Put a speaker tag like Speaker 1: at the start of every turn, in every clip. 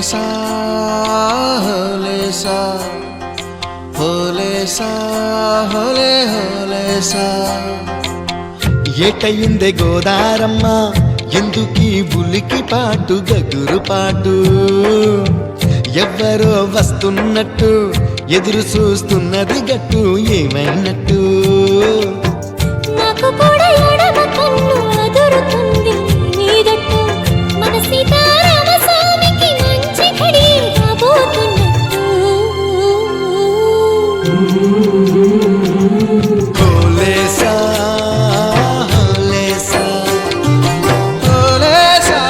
Speaker 1: హోలేసా హోలేసా హోలేసా హోలే హోలేసా ఏటయిందే గోదారమ్మ ఎందుకీ ఉలికి పాటు గగురు పాటు ఎవ్వరో వస్తున్నట్టు ఎదురు చూస్తున్నది గట్టు ఏమైనట్టు
Speaker 2: నాకు కూడా ఎడమ కన్ను అదురుతుంది నీదట్టు మన సీతారామ స్వామికి మంచి ఘడి కాబోతున్నట్టు
Speaker 1: హోలేసా హోలేసా హోలేసా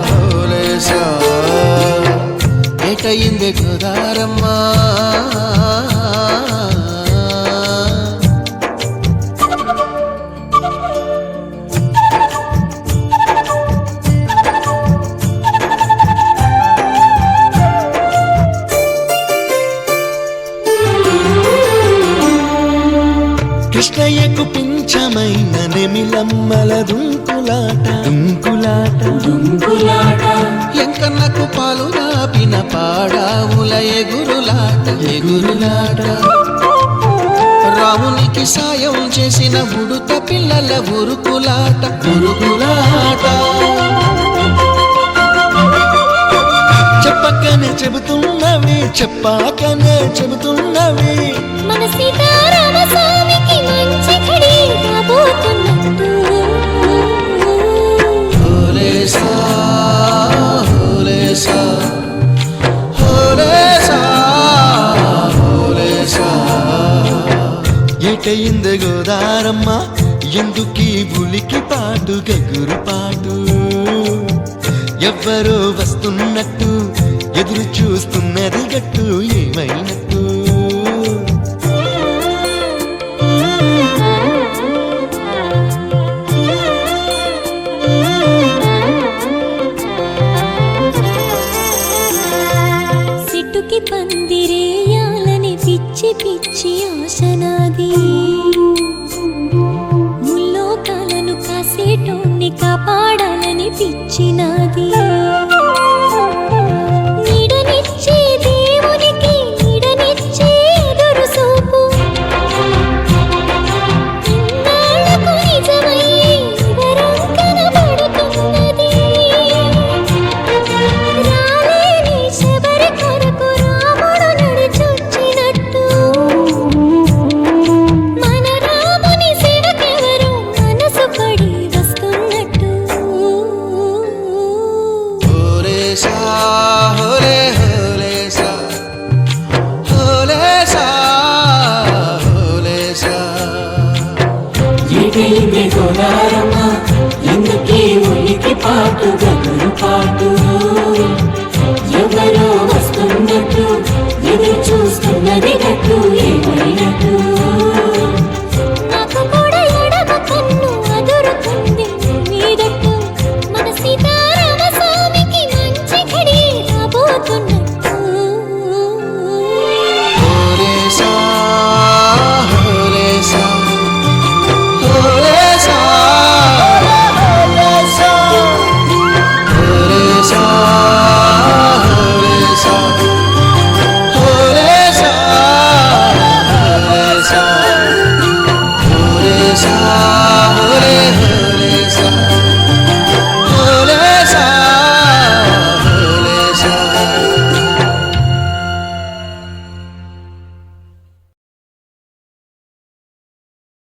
Speaker 1: హోలేసా ఏటయిందే గోదారమ్మ కృష్ణయ్యకు పింఛమైన నెమిలమ్మల దుంకులాట దుంకులాట
Speaker 2: దుంకులాట
Speaker 1: ఎంకన్నకు పాలు రాపిన పాడావుల ఎగురులాట ఎగురులాట రామునికి సాయం చేసిన ఉడుత పిల్లల ఉరుకులాట ఉరుకులాట చెప్పకనే చెబుతున్నవి చెప్పాకనే చెబుతున్నవి
Speaker 2: మన సీతారామ స్వామికి మంచి ఘడి కాబోతున్నట్టు
Speaker 1: హోలేసా హోలేసా హోలేసా హోలేసా ఏటయింది గోదారమ్మ ఎందుకీ ఉలికి పాటు గగురు పాటు ఎవ్వరో వస్తున్నట్టు ఎదురు చూస్తున్నది గట్టు ఏమైనట్టు
Speaker 2: సిట్టుకి పందిరేయాలని పిచ్చి పిచ్చి ఆశనాది ముల్లోకాలను కాసేటోన్ని కాపాడాలని పిచ్చినాది నీడనిచ్చే దేవునికి నీడనిచ్చే ఎదురు చూపు ఇన్నాళ్లకు నిజమయ్యే వరం కనబడుతున్నది రాలేని శబరి కొరకు రాముడు నడిచొచ్చినట్టు మన రాముని సేవకెవరు మనసు పడి వస్తున్నట్టు
Speaker 1: హోలేసా హోలే హోలేసా హోలేసా హోలేసా
Speaker 3: ఏటైంది గోదారమ్మ ఎందుకీ ఉలికి పాటు గగురు పాటు ఎవరో వస్తున్నట్టు ఎదురు చూస్తున్నది